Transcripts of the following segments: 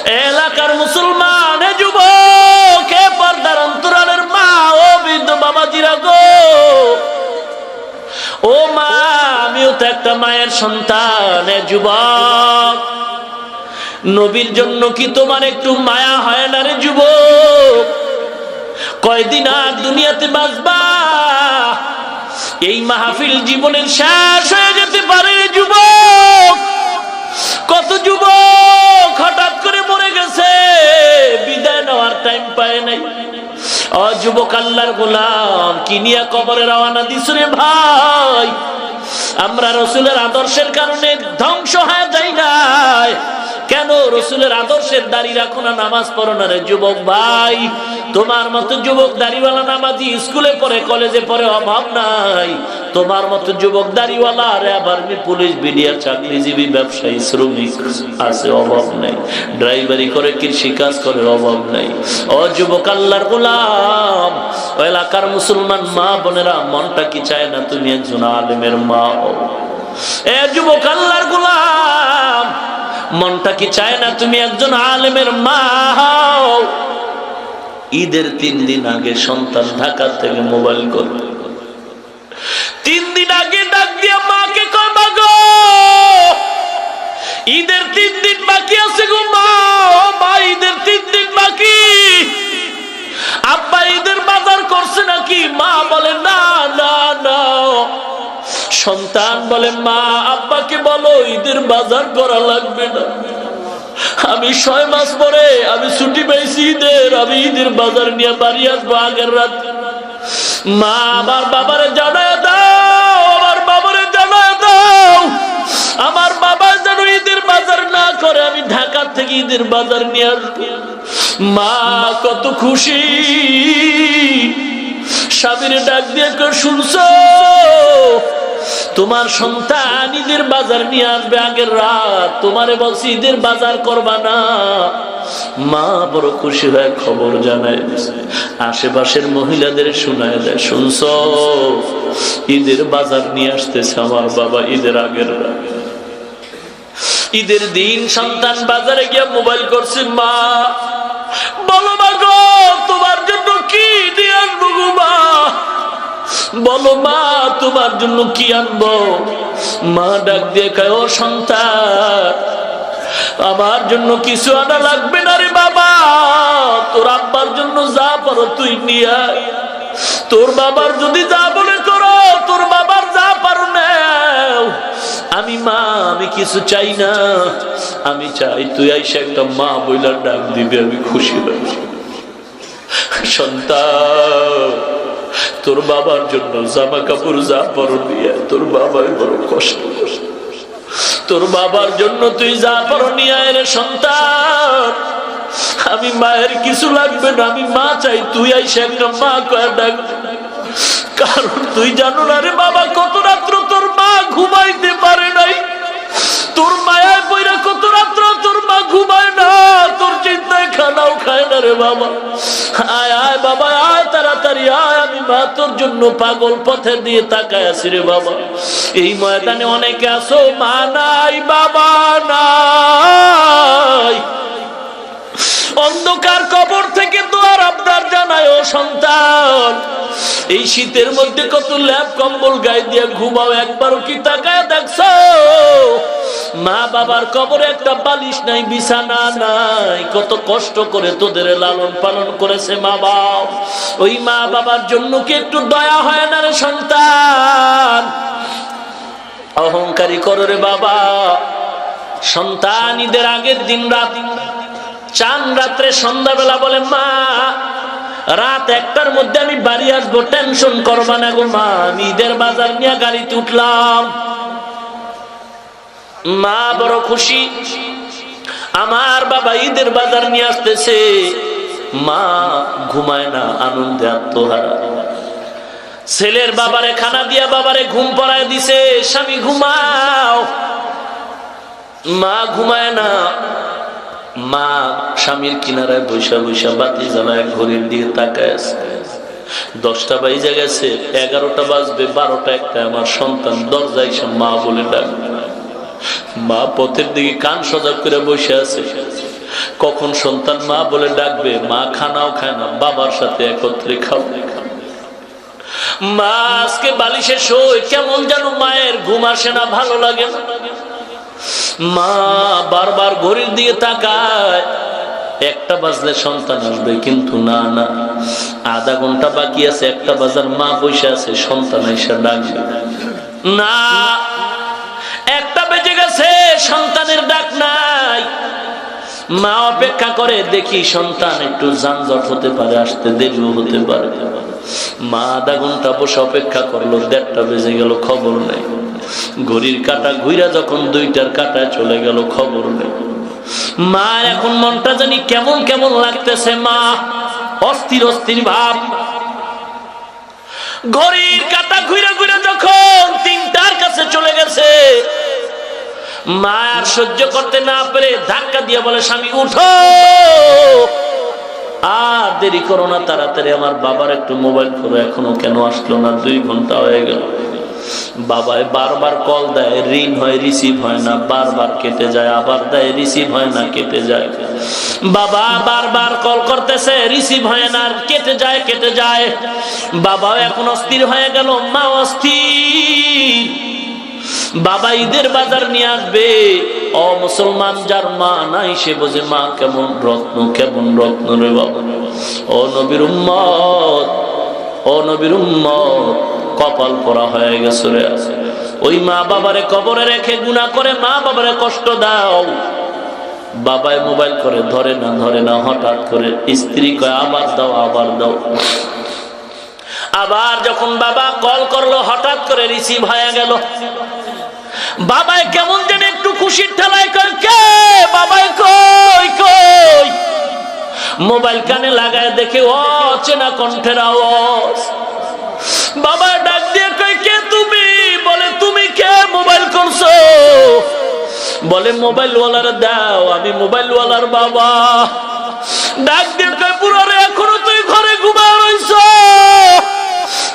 এলাকার মুসলমান যুবক, পর্দার অন্তরালের মা ও বৃদ্ধ বাবাজিরা গো, ও মা, আমিও তো একটা মায়ের সন্তান। যুবক, নবীর জন্য কি তোমার একটু মায়া হয় না রে যুবক? কয়দিন আর দুনিয়াতে বাঁচবা? এই মাহফিল জীবনের শেষ হয়ে যেতে পারে রে যুবক। কত যুবক হঠাৎ করে মরে গেছে, বিদায় নেওয়ার টাইম পায় নাই। ও যুবক, আল্লাহর গোলাম, কি নিয়ে কবরে রওনা দিছ রে ভাই? আমরা রসুলের আদর্শের কারণে ধ্বংস হয়ে যাই নাই কেন? রসুলের আদর্শের দাড়ি রাখো না, নামাজ পড়ো না রে যুবক ভাই। তোমার মতো যুবক দাড়িওয়ালা নামাজি স্কুলে পড়ে, কলেজে পড়ে, অভাব নাই। তোমার মতো যুবক দাড়িওয়ালা আর আবার পুলিশ, বিডিআর, চাকরিজীবী, ব্যবসায়ী, শ্রমিক আছে, অভাব নাই। ড্রাইভারি করে, কৃষি কাজ করে, অভাব নাই। ও যুবক, আল্লাহর গোলাম, ও এলাকার মুসলমান মা বোনেরা, মনটা কি চায় না তুমি একজন আলেমের মা হও? এ যুবক, আল্লাহর গোলাম, মনটা কি চায় না তুমি একজন আলেমের মা হও? ঈদের 3 দিন আগে সন্তান ঢাকা থেকে মোবাইল কল, 3 দিন আগে ডাক দিয়া মাকে কয়, মা গো, ঈদের 3 দিন বাকি আছে গো মা। ও মা, ঈদের 3 দিন বাকি। আব্বা ঈদের বাজার করছে নাকি? মা বলে না না না। সন্তান বলে, মা, আব্বাকে বলো ঈদের বাজার করা লাগবে না। আমি 6 মাস পরে আমি ছুটি পেয়েছি ঈদের, আমি ঈদের বাজার নিয়ে বাড়ি আসবো আগের রাত। মা, আমার বাবারে জানায় দাও, আমার বাবারে জানায় দাও, আমার বাবা যেন ঈদের বাজার না করে, আমি ঢাকা থেকে ঈদের বাজার নিয়ে আসবো। মা কত খুশি। স্বামীরে ডাক দিয়ে শুনছো, তোমার সন্তান ঈদের বাজার নিয়ে আসবে আগের রাত, তোমারে বলছি ঈদের বাজার করবা না। মা বড় খুশি হয়ে খবর জানায়, আশেপাশের মহিলাদের শোনায় দেয়, শুনছো, ঈদের বাজার নিয়ে আসতেছে আমার বাবা ঈদের আগের রাত। ঈদের দিন সন্তান বাজারে গিয়ে মোবাইল করছে, মা বলো মা গো, তোমার জন্য কি নিয়ে আসবো গো মা? বলো মা, তোমার জন্য কি আনবো? মা ডাক দিয়ে কয়, ও সন্তান, আমার জন্য কিছু আনা লাগবে না রে বাবা, তোর আব্বার জন্য যা পারো তুই নিয়ে আয়। তোর বাবার যদি যা বলে করো, তোর বাবার যা পারো নাও। আমি কিছু চাই না, আমি চাই তুই আইসা একটা মা বইলা ডাক দিবি, আমি খুশি হই। সন্তান, তোর বাবার জন্য জামা কাপড় যা পারো নিয়ে, তোর বাবার বড় কষ্ট, তোর বাবার জন্য তুই যা পারো নিয়ে রে সন্তান। আমি মায়ের কিছু লাগবে না, আমি মা চাই, তুই আইসা একটা মা কয়ে ডাক। কারণ তুই জানো না রে বাবা, কত রাত্র তোর মা ঘুমাইতে পারে নাই, তোর মায়ায় পইরা কত রাত্র তোর মা ঘুমায় না, তোর চিন্তায় খানাও খায় না রে বাবা। আয় আয় বাবা, আয় তাড়াতাড়ি আয়, আমি মা তোর জন্য পাগল পথে দিয়ে তাকায় আছি রে বাবা। এই ময়দানে অনেকে আছো, মা নাই, বাবা নাই, অন্ধকার কবর থেকে দোয়ার আবদার জানায়, ও সন্তান, এই শীতের মধ্যে কত ল্যাপ কম্বল গায়ে দিয়ে ঘুমাও, একবারও কি তাকায় দেখছো? মা বাবার কবরে একটা বালিশ নাই, বিছানা নাই, কত কষ্ট করে তোদের লালন পালন করেছে মা বাবা। ওই মা বাবার জন্য কি একটু দয়া হয় না রে সন্তান? অহংকারী করো রে বাবা। সন্তান ঈদের আগের দিন রাত, চান রাত্রে সন্ধ্যাবেলা বলে, মা রাত 1টার মধ্যে আমি বাড়ি আসবো, টেনশন করবা না গো মা, আমি ঈদের বাজার নিয়ে গাড়িতে উঠলাম। মা বড় খুশি, আমার বাবা ঈদের বাজার নিয়ে আসতেছে। মা ঘুমায় না, আনন্দে আত্মহারা। ছেলের বাবারে খানা দিয়া বাবারে ঘুম পড়ায় দিছে, স্বামী ঘুমাও। মা ঘুমায় না, মা স্বামীর কিনারায় বৈশা বৈশা বাতি জ্বালায় ঘড়ির দিকে তাকায় আছে। 10টা বাজে গেছে, 11টা বাজবে, 12টা 1টা, আমার সন্তান দরজায় এসে মা বলে ডাক। মা পথের দিকে কান সজাগ করে বসে আছে, কখন সন্তান মা বলে ডাকবে, মা খানাও খায় না, বাবার সাথে একত্রে খাও। মা আজকে বালিশে শোয়, কেমন যেন মায়ের ঘুম আসে না, ভালো লাগে না। মা বারবার ঘড়ির দিকে তাকায়, একটা বাজলে সন্তান আসবে, কিন্তু না না, আধা ঘন্টা বাকি আছে, একটা বাজার মা বসে আছে, সন্তান এসে ডাকবে না। একটা বেজে গেছে, সন্তানের ডাক নাই। মা অপেক্ষা করে, দেখি সন্তান একটু যানজট হতে পারে, আসতে দেরিও হতে পারে। মা আধা ঘন্টা বসে অপেক্ষা করলো, 1:30 বেজে গেল, খবর নেই। ঘড়ির কাঁটা ঘুরা যখন 2টার কাঁটায় চলে গেল, খবর নেই। মা এখন মনটা জানি কেমন কেমন লাগতেছে, মা অস্থির অস্থির ভাব। ঘড়ির কাঁটা ঘুরে ঘুরে যখন 3টার কাছে চলে গেছে, মা আর সহ্য করতে না পেরে ধাক্কা দিয়ে বলে, স্বামী উঠো, আর দেরি করো না, তাড়াতাড়ি আমার বাবার একটু মোবাইল করো, এখনো কেন আসলো না, 2 ঘন্টা হয়ে গেল। বাবাই বারবার কল দেয়, রিং হয়, রিসিভ হয় না, বারবার কেটে যায়, আবার দেয়, রিসিভ হয় না, কেটে যায়। বাবা বারবার কল করতেছে, রিসিভ হয় না, কেটে যায় কেটে যায়। বাবাও এখন অস্থির হয়ে গেল, মা অস্থির। বাবা ঈদের বাজার নিয়ে আসবে, ও মুসলমান যার মা নাই সে বোঝে মা কেমন রত্ন, কেমন রত্ন রে বাবা। ও নবীর উম্মত, ও নবীর উম্মত, কপাল পরা হয়ে গেছে রে। ওই মা বাবারে কবরে রেখে গুনাহ করে মা বাবারে কষ্ট দাও। বাবায় মোবাইল করে, ধরে না ধরে না, হঠাৎ করে স্ত্রী কয় আবার দাও, আবার দাও। আবার যখন বাবা কল করলো, হঠাৎ করে রিসিভ হয়ে গেল। বাবাই কেমন যেন একটু খুশির ঠেলায় কয়, কে বাবাই, কই কই। মোবাইল কানে লাগায় দেখে অচেনা কণ্ঠের আওয়াজ। বাবা ডাক দিয়ে কয়, কে তুমি? বলে, তুমি কে, মোবাইল করছো? বলে, মোবাইল ওয়ালার দাও, আমি মোবাইল ওয়ালার বাবা। ডাক দিয়ে কয়, পুরো রে, এখনো তুই ঘরে ঘুমায় রইছ,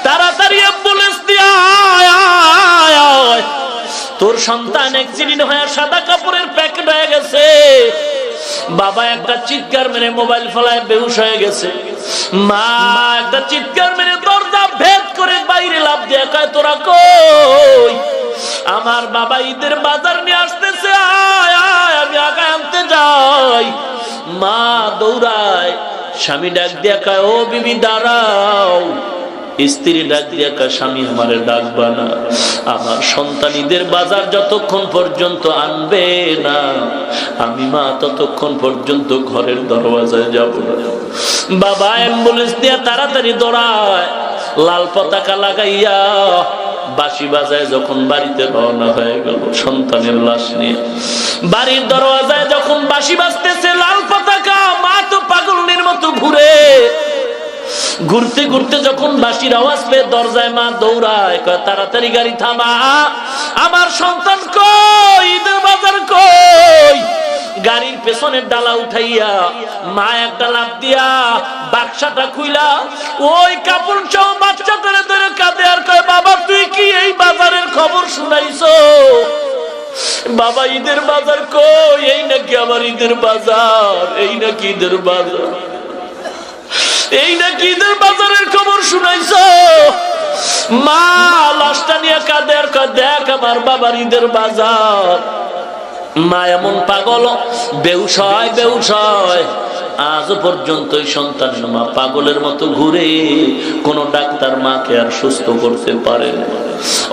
তাড়াতাড়ি অ্যাম্বুলেন্স দিয়ে আয়, তোর সন্তান অ্যাক্সিডেন্ট হয়ে সাদা কাপড়ের প্যাকেট হয়ে গেছে। বাবা একটা চিৎকার মেরে মোবাইল ফেলায় বেহুশ হয়ে গেছে। মা একটা চিৎকার মেরে দরজা ভেদ করে বাইরে লাফ দিয়ে কয়, তোরা কই? আমার বাবা ঈদের বাজার নিয়ে আসতেছে, আয় আয়, আমি আগে আনতে যাই। মা দৌড়ায়, স্বামী ডাক দিয়া কয়, ও বিবি দাঁড়াও। স্ত্রী ডাক দিয়া কয়, স্বামী আমারে ডাকবা না, আমার সন্তান ঈদের বাজার যতক্ষণ পর্যন্ত আনবে না, আমি মা ততক্ষণ পর্যন্ত ঘরের দরওয়াজায় যাব না। বাবা অ্যাম্বুলেন্স দিয়া তাড়াতাড়ি দৌড়ায়, লাল পতাকা লাগাইয়া বাঁশি বাজায় যখন বাড়িতে রওনা হয়ে গেল সন্তানের লাশ নিয়ে। বাড়ির দরওয়াজায় যখন বাঁশি বাজতেছে, লাল পতাকা, মা তো পাগলের মতো ঘুরে। ঘুরতে ঘুরতে যখন বাঁশির আওয়াজ পেয়ে দরজায় মা দৌড়ায়, কয়, তাড়াতাড়ি গাড়ি থামা, আমার সন্তান কই, ঈদের বাজার কই? গাড়ির পেছনের ডালা উঠাইয়া মা একটা লাফ দিয়া বাক্সাটা খুইলা ওই কাপড় সহ বাচ্চাটারে ধরে কাঁদে আর কয়, বাবা তুই কি এই বাজারের খবর শুনাইছো? বাবা ঈদের বাজার কই? এই নাকি আমার ঈদের বাজার, এই নাকি ঈদের বাজার, এই নাকি ঈদের বাজারের খবর শুনাইছো? মা লাশটা নিয়ে কাঁদে আর কয়, দেখ আমার বাবার ঈদের বাজার। মা এমন পাগল, বেহুশ হয় বেহুশ হয়। আজ পর্যন্ত সন্তানের মা পাগলের মতো ঘুরে, কোন ডাক্তার মাকে আর সুস্থ করতে পারে না।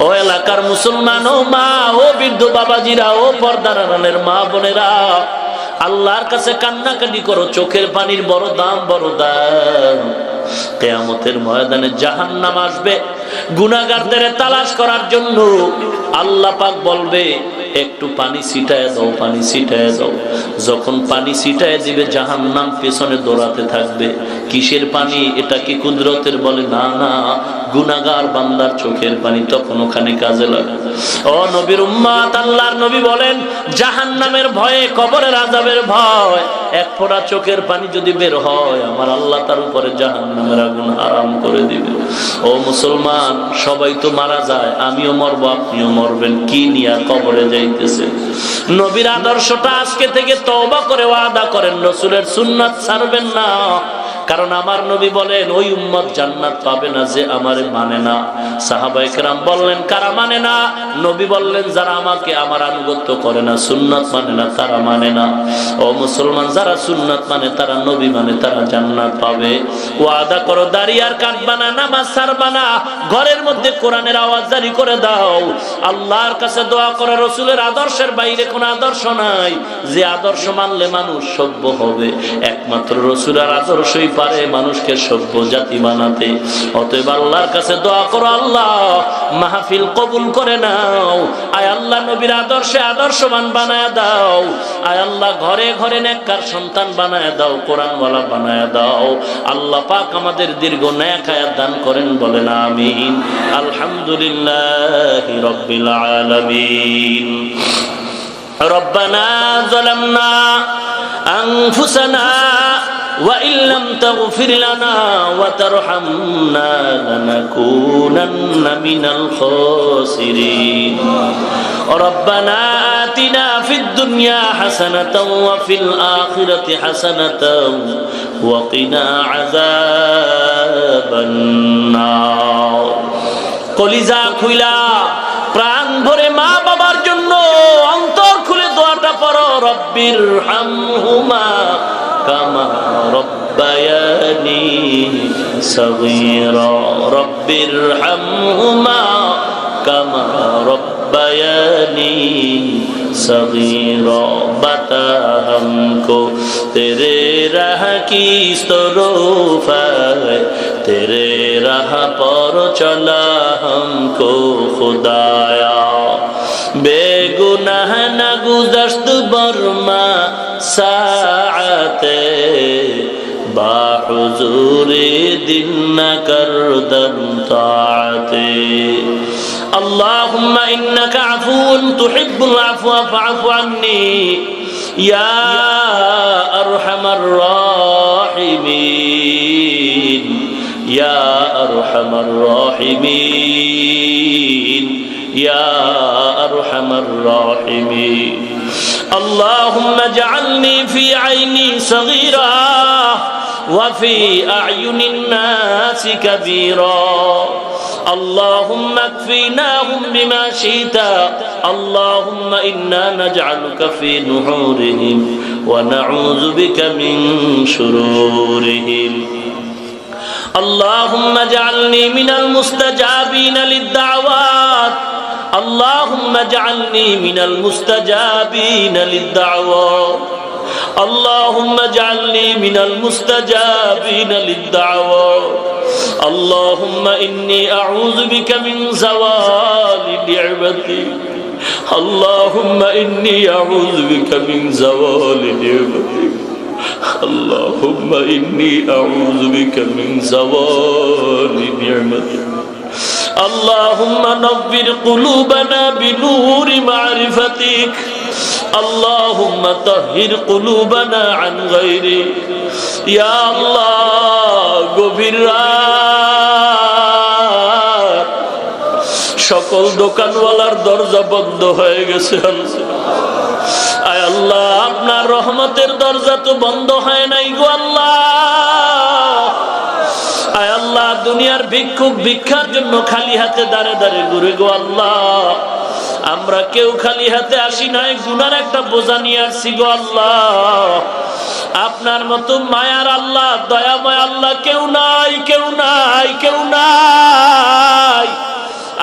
ও এলাকার মুসলমান, ও মা, ও বৃদ্ধ বাবাজিরা, ও পর্দার আড়ালের মা বোনেরা, আল্লাহর কাছে কান্নাকাটি করো, চোখের পানির বড় দাম, বড় দাম। কিয়ামতের ময়দানে জাহান্নাম আসবে গুনাহগারদের তালাশ করার জন্য। আল্লাহ পাক বলবে, একটু পানি ছিটায় দাও, পানি ছিটায় দাও। যখন পানি ছিটায় দিবে, জাহান্নাম পেছনে দৌড়াতে থাকবে। কিসের পানি? এটা কি কুদরতের? বলে, না না, গুনাহগার বান্দার চোখের পানি। তখন ওখানে কাজে লাগে। ও নবীর উম্মত, আল্লাহর নবী বলেন, জাহান্নামের ভয়ে, কবরের আযাবের ভয়, এক ফোঁটা চোখের পানি যদি বের হয়, আমার আল্লাহ তার উপরে জাহান্নামের আগুন হারাম করে দিবে। ও মুসলমান, সবাই তো মারা যায়, আমিও মরবো, আপনিও মরবেন। কি নিয়ে কবরে যাইতেছে? নবীর আদর্শটা আজকে থেকে তওবা করে ওয়াদা করেন, রাসূলের সুন্নাত ছাড়বেন না। কারণ আমার নবী বলেন ওই উম্মত জান্নাত পাবে না যে আমারে মানে না। সাহাবায়ে কেরাম বললেন কারা মানে না? নবী বললেন যারা আমাকে আমার আনুগত্য করে না, সুন্নাত মানে না, তারা মানে না। ও মুসলমান, যারা সুন্নাত মানে, তারা নবী মানে, তারা জান্নাত পাবে। ওয়াদা করো, দাড়ি আর কাটবা না, নামাজ ছাড়বা না, ঘরের মধ্যে কোরআনের আওয়াজ জারি করে দাও। আল্লাহর কাছে দোয়া করো, রাসূলের আদর্শের বাইরে কোনো আদর্শ নাই, যে আদর্শ মানলে মানুষ সভ্য হবে। একমাত্র রাসূলের আদর্শই পারে মানুষকে সভ্য জাতি বানাতে। অতএব আল্লাহর কাছে দোয়া করো, আল্লাহ মাহফিল কবুল করে নাও। আয় আল্লাহ নবীর আদর্শে আদর্শবান বানায় দাও। আয় আল্লাহ ঘরে ঘরে নেককার সন্তান বানায় দাও, কোরআনওয়ালা বানায় দাও। আল্লাহ পাক আমাদের দীর্ঘ নেক হায়াত দান করেন, বলেন আমিন। আলহামদুলিল্লাহি রাব্বিল আলামিন। রব্বানা যালামনা আনফুসানা وإن لم تغفر لنا وترحمنا لنكونن من الخاسرين ربنا آتنا في الدنيا حسنة وفي الآخرة حسنة وقنا عذاب النار কলিজা খুইলা প্রাণ ভরে মা বাবার জন্য অন্তর খুলে দোয়াটা পড়ো, রব্বির হামহুমা কামা রব্বায়ানি সগীরা রব্বির হামহুমা কামা রব্বায়ানি সগীরা बता हमको तेरे राह की तौफ है, तेरे राह पर चला हमको खुदाया। बेगुनाह न गुज़श्त बरमा साअते, बाहुज़ूरे दिन न करदम ताअते। اللهم إنك عفو تحب العفو فاعف عني يا أرحم الراحمين يا أرحم الراحمين يا أرحم الراحمين اللهم اجعلني في عيني صغيرا وفي أعين الناس كبيرا اللهم اكفيناهم بما شئت اللهم إنا نجعلك في نحورهم ونعوذ بك من شرورهم اللهم اجعلني من المستجابين للدعوات اللهم اجعلني من المستجابين للدعوات اللهم اجعلني من المستجابين للدعوات اللهم إني أعوذ بك من زوال نعمتك اللهم إني أعوذ بك من زوال نعمتك اللهم إني أعوذ بك من زوال نعمتك اللهم نور قلوبنا بنور معرفتك اللهم طهر قلوبنا عن غيرك يا الله গভীর রাত সকল দোকানওয়ালার দরজা বন্ধ হয়ে গেছে আয় আল্লাহ আপনার রহমতের দরজা তো বন্ধ হয় নাই গো আল্লাহ আয় আল্লাহ দুনিয়ার ভিক্ষুক ভিক্ষার জন্য খালি হাতে দাঁড়ে দাঁড়ে ঘুরে গো আল্লাহ আমরা কেউ খালি হাতে আসি নাই গুনার একটা বোঝা নিয়ে আসছি গো আল্লাহ আপনার মতো মায়ার আল্লাহ দয়াময় আল্লাহ কেউ নাই কেউ নাই কেউ নাই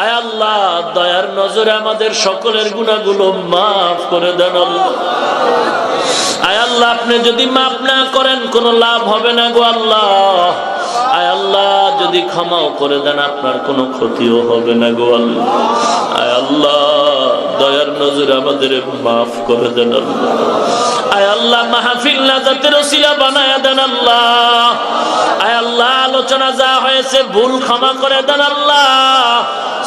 আয় আল্লাহ দয়ার নজরে আমাদের সকলের গুনাহগুলো মাফ করে দেন আল্লাহ আয় আল্লাহ আপনি যদি মাফ না করেন কোনো লাভ হবে না গো আল্লাহ আয় আল্লাহ যদি ক্ষমাও করে দেন আপনার কোনো ক্ষতিও হবে না গো আল্লাহ আয় আল্লাহ দয়ার নজরে আমাদের মাফ করে দেন আল্লাহ আয় আল্লাহ মাহফিল নাজাতের ওসিলা বানায়া দেন আল্লাহ আয় আল্লাহ আলোচনা যা হয়েছে ভুল ক্ষমা করে দেন আল্লাহ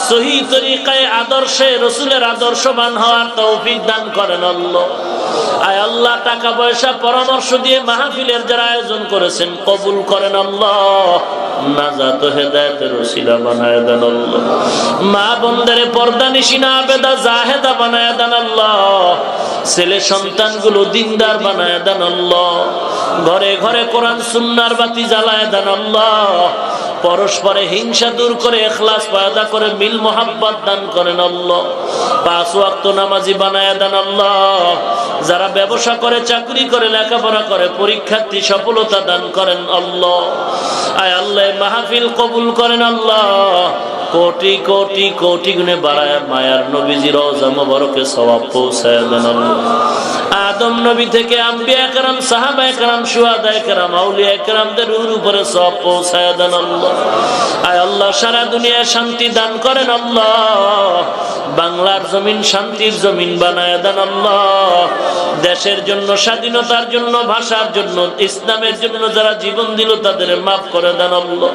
সহি তরিকায় আদর্শে রাসূলের আদর্শবান হওয়ার তৌফিক দান করেন আল্লাহ আয় আল্লাহ টাকা পয়সা পরামর্শ দিয়ে মাহফিলের যারা আয়োজন করেছেন কবুল করেন আল্লাহ নাজাত ও হেদায়েতের ওসিলা বানায়া দেন আল্লাহ মা বোনদের পর্দানিশিনা আবেদা জাহেদা বানায়া দেন আল্লাহ ছেলে সন্তানগুলো দিনদার বানায় দেন আল্লাহ। ঘরে ঘরে কোরআন সুন্নাহর বাতি জ্বালায় দেন আল্লাহ। পরস্পরে হিংসা দূর করে ইখলাস পয়দা করে মিল মোহাব্বত দান করেন আল্লাহ। 5 ওয়াক্ত নামাজি বানায় দেন আল্লাহ। যারা ব্যবসা করে, চাকরি করে, লেখাপড়া করে, পরীক্ষার্থী সফলতা দান করেন আল্লাহ। আয় আল্লাহ মাহফিল কবুল করেন আল্লাহ। কোটি কোটি কোটি গুণে বাড়ায় মায়ার নবীজির রওজা মোবারকে সওয়াব পৌঁছায় দেন আল্লাহ। আদম নবী থেকে আম্বিয়া کرام, সাহাবা کرام, শুহাদা کرام, আউলিয়া کرامদের উপরে সওয়াব পৌঁছায় দেন আল্লাহ। আয় আল্লাহ সারা দুনিয়ায় শান্তি দান করেন আল্লাহ। বাংলার জমিন শান্তির জমিন বানায় দেন আল্লাহ। দেশের জন্য, স্বাধীনতার জন্য, ভাষার জন্য, ইসলামের জন্য যারা জীবন দিল তাদের মাফ করে দেন আল্লাহ।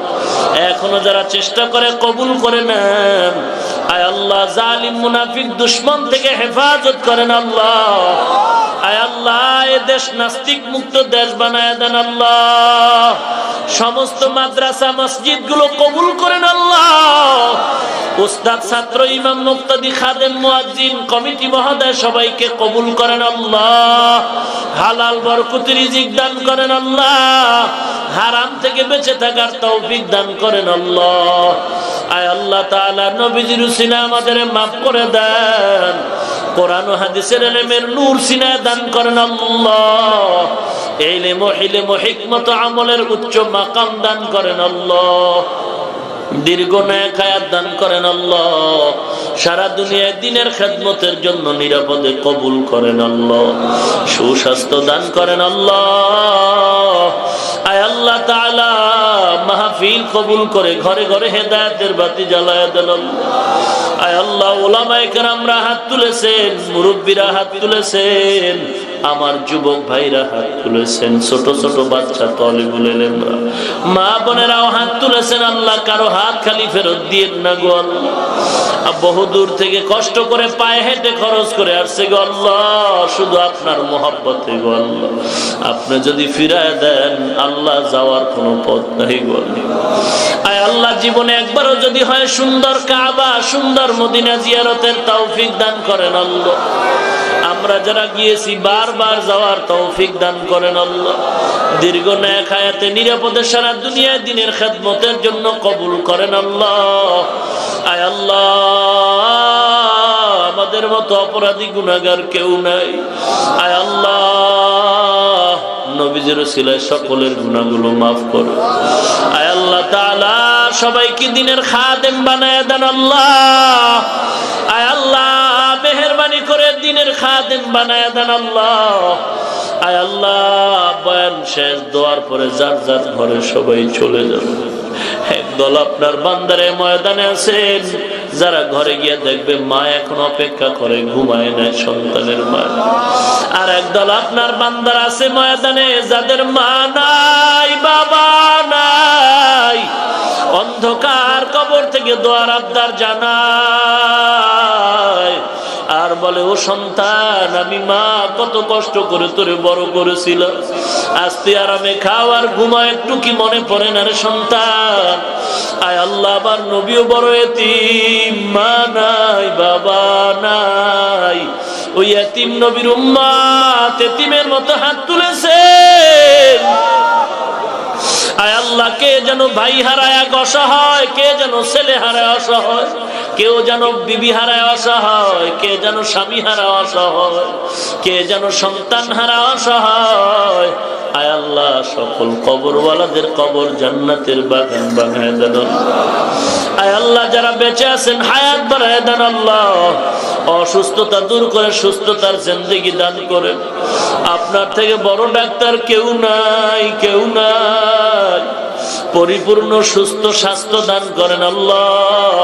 এখনো যারা চেষ্টা করে কবুল করে নেন। আয় আল্লাহ জালিম মুনাফিক দুশমন থেকে হেফাজত করেন আল্লাহ। আয় আল্লাহ এ দেশ নাস্তিক মুক্ত দেশ বানায় দেন আল্লাহ। সমস্ত মাদ্রাসা মসজিদ গুলো কবুল করেন আল্লাহ। উস্তাদ, ছাত্র, ইমাম, মুক্তাদি, খাদেম, মুয়াজ্জিন, কমিটি মহোদয় সবাইকে কবুল করেন আল্লাহ। হালাল বরকতি রিজিক দান করেন আল্লাহ। হারাম থেকে বেঁচে থাকার তৌফিক দান করেন আল্লাহ। আয় আল্লাহ তাআলা নবীজির উসিলা আমাদের মাফ করে দেন। কোরআন ও হাদিসের ইলমের নূর সিনায় দান করেন আল্লাহ। ইলম ও হিলম ও হিকমত আমলের উচ্চ মাকাম দান করেন আল্লাহ। দীর্ঘ নেক হায়াত দান করেন আল্লাহ। সারা দুনিয়ায় দ্বীনের খেদমতের জন্য নিরাপদে কবুল করেন আল্লাহ। সুস্বাস্থ্য দান করেন আল্লাহ। আয় আল্লাহ তাআলা মাহফিল কবুল করে ঘরে ঘরে হেদায়েতের বাতি জ্বালায় দেন আল্লাহ। আয় আল্লাহ উলামায়ে কেরামরা হাত তুলেছেন, মুরব্বীরা হাত তুলেছেন, আমার যুবক ভাইরা হাত তুলেছেন, ছোট ছোট বাচ্চা তালিবুল ইলমরা, মা বোনেরাও হাত তুলেছেন। আল্লাহ কারো হাত খালি ফেরত দিয়েন না গো আল্লাহ। বহু দূর থেকে কষ্ট করে পায়ে হেঁটে খরচ করে আসছে গো আল্লাহ, শুধু আপনার মহব্বতে গো আল্লাহ। আপনি যদি ফিরায় দেন আল্লাহ যাওয়ার কোনো পথ নাই গো আল্লাহ। আয় আল্লাহ জীবনে একবারও যদি হয় সুন্দর কাবা, সুন্দর মদিনা জিয়ারতের তৌফিক দান করেন আল্লাহ। আমরা যারা গিয়েছি বারবার যাওয়ার তৌফিক দান করেন আল্লাহ। দীর্ঘ নেক হায়াতে নিরাপদে সারা দুনিয়ায় দ্বীনের খেদমতের জন্য কবুল করেন আল্লাহ। আয় আল্লাহ আমাদের মতো অপরাধী গুনাহগার কেউ নাই। আয় আল্লাহ নবীজির উসিলায় সকলের গুনাহগুলো মাফ করো। আয় আল্লাহ তাআলা সবাইকে দ্বীনের খাদেম বানায় দেন আল্লাহ। আয় আল্লাহ মেহেরবানি করে দ্বীনের খাদেম বানায় দেন আল্লাহ। আয় আল্লাহ বয়ান শেষ, দোয়ার পরে যার যার ঘরে সবাই চলে যাবে। একদল আপনার বান্দারে ময়দানে আছেন, যারা ঘরে গিয়ে দেখবে মা এখন অপেক্ষা করে, ঘুমায় নাই সন্তানের মা। আর একদল আপনার বান্দার আছে ময়দানে যাদের মা নাই, বাবা নাই, অন্ধকার কবর থেকে দোয়ার আবদার জানায় আর বলে ও সন্তান আমি মা কত কষ্ট করে তোরে বড় করেছিলাম, আস্তে আরামে খাও আর ঘুমা, একটু কি মনে পড়ে না রে সন্তান? আয় আল্লাহ আমার নবীও বড় এতিম, মা নাই বাবা নাই, ওই এতিম নবীর উম্মত এতিমের মতো হাত তুলেছেন। আয় আল্লাহ কে যেন ভাই হারায় অসহায়, কে যেন ছেলে হারায় অসহায়, কেউ যেন বিবি হারায় অসহায়, কে যেন স্বামী হারা অসহায়, কে যেন সন্তান হারা অসহায়। আয় আল্লাহ সকল কবরওয়ালাদের কবর জান্নাতের বাগান বানায় দেন। আয় আল্লাহ যারা বেঁচে আছেন হায়াত বাড়ায় দেন আল্লাহ, অসুস্থতা দূর করে সুস্থতার জিন্দেগি দান করেন। আপনার থেকে বড় ডাক্তার কেউ নাই, কেউ নাই। পরিপূর্ণ সুস্থ স্বাস্থ্য দান করেন আল্লাহ,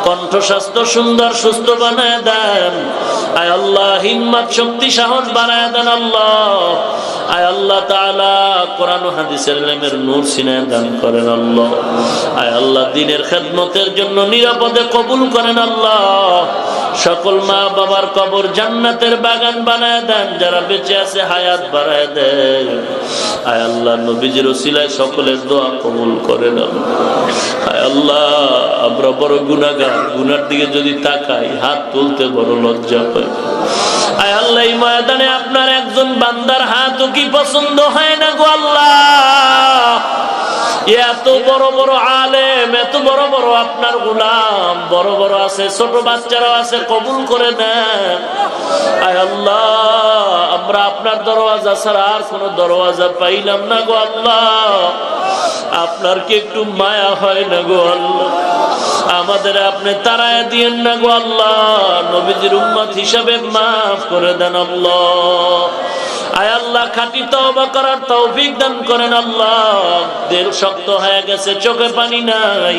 কণ্ঠ স্বাস্থ্য সুন্দর সুস্থ বানায় দেন। আয় আল্লাহ হিম্মত শক্তি সাহস বাড়ায় দেন আল্লাহ। আয় আল্লাহ তাআলা কোরআন ও হাদিসের ইলমের নূর সিনায় দান করেন আল্লাহ। আয় আল্লাহ দ্বীনের খেদমতের জন্য নিরাপদে কবুল করেন আল্লাহ। সকল মা বাবার কবর জান্নাতের বাগান বানায় দেন, যারা বেঁচে আছে হায়াত বাড়ায় দেন। আয় আল্লাহ নবীজির উসিলায় সকলের দোয়া কবুল করেন আল্লাহ। আয় আল্লাহ আমরা বড় গুনাহগার, গুনার দিকে যদি তাকাই হাত তুলতে বড় লজ্জা পাই। আয় আল্লাহ এই ময়দানে আপনার একজন বান্দার হাতও কি পছন্দ হয় না গো আল্লাহ? এত বড় বড় আলেম, এত বড় বড় আপনার গোলাম, বড় বড় আছে, ছোট বাচ্চারাও আছে, কবুল করে দেন। আয় আল্লাহ আমরা আপনার দরওয়াজা ছাড়া আর কোন দরওয়াজা পাইলাম না গো আল্লাহ। আপনার কি একটু মায়া হয় না গো আল্লাহ? আমাদের আপনি তারায় দিয়েন না গো আল্লাহ। নবীজির উম্মত হিসাবে মাফ করে দেন আল্লাহ। আয় আল্লাহ খাঁটি তওবা করার তৌফিক দান করেন আল্লাহ। দিল শক্ত হয়ে গেছে, চোখে পানি নাই।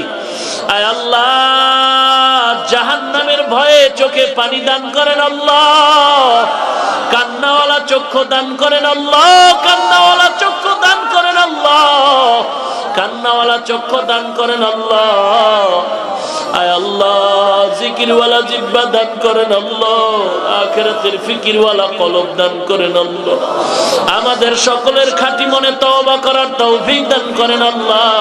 আয় আল্লাহ জাহান্নামের ভয়ে চোখে পানি দান করেন আল্লাহ। কান্নাওয়ালা চক্ষু দান করেন আল্লাহ। কান্নাওয়ালা চক্ষু দান করেন আল্লাহ। কান্নাওয়ালা চক্ষু দান করেন আল্লাহ। আয় আল্লাহ জিকিরওয়ালা জিহ্বা দান করেন আল্লাহ। আখিরাতের ফিকিরওয়ালা কলব দান করেন আল্লাহ। আমাদের সকলের খাঁটি মনে তওবা করার তৌফিক দান করেন আল্লাহ।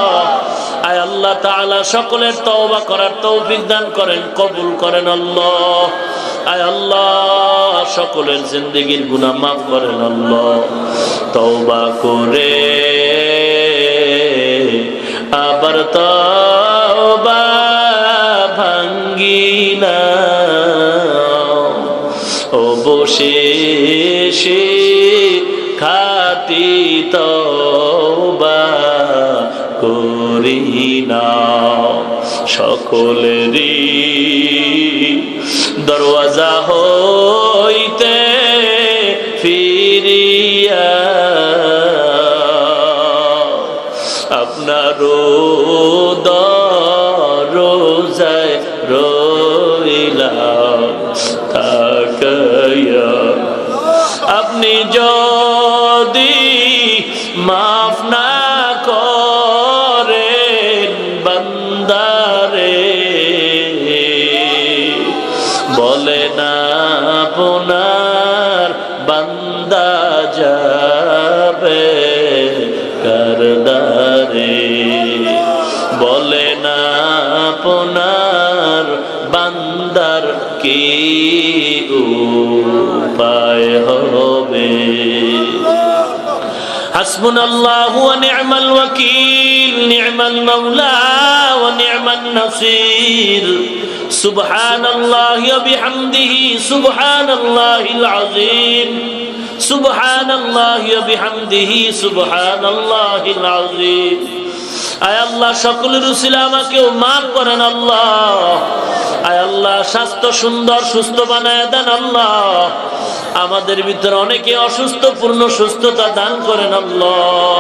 আয় আল্লাহ তাআলা সকলের তওবা করার তৌফিক দান করেন, কবুল করেন আল্লাহ। আয় আল্লাহ সকলের জিন্দেগির গুনাহ মাফ করেন আল্লাহ। তওবা করে আবার তওবা ভাঙ্গিনা অবশেষে খাঁটি তওবা করিনা। সকলেরই দরওয়াজা হইতে ফিরিয়া আপনার দরজায় রইলাম তাকায়া। আপনি যদি মাফ না করেন বান্দারে, বলে না আপনার বান্দা যাবে কারদারে, বলে না আপনার বান্দার কি উপায় হবে। হাসবুনাল্লাহু ওয়া নি'মাল ওয়াকিল, নি'মাল মাওলা ওয়া নি'মান নাসির। সুবহানাল্লাহি ওয়া বিহামদিহি সুবহানাল্লাহিল আযীম। সুবহানাল্লাহি ওয়া বিহামদিহি সুবহানাল্লাহিল আযীম। আয় আল্লাহ সকলের উসিলা আমাকেও মাফ করেন আল্লাহ। আয় আল্লাহ স্বাস্থ্য সুন্দর সুস্থ বানায় দেন আল্লাহ। আমাদের ভিতরে অনেকে অসুস্থ, পূর্ণ সুস্থতা দান করেন আল্লাহ।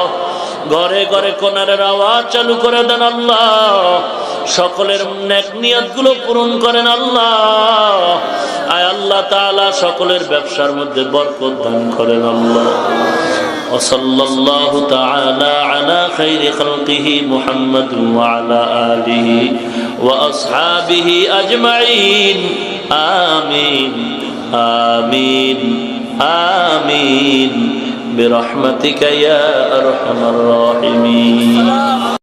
ঘরে ঘরে কোরআনের আওয়াজ চালু করে দেন আল্লাহ। সকলের নেক নিয়তগুলো পূরণ করেন আল্লাহ। আয় আল্লাহ তাআলা সকলের ব্যবসার মধ্যে বরকত দান করেন আল্লাহ। ওয়াসাল্লাল্লাহু তাআলা আলা খাইরি খালকিহি মুহাম্মাদিন ওয়া আলা আলিহি ওয়া আসহাবিহি আজমাইন। আমিন আমিন আমিন বিরহমাতিকা ইয়া আরহামার রাহিমিন।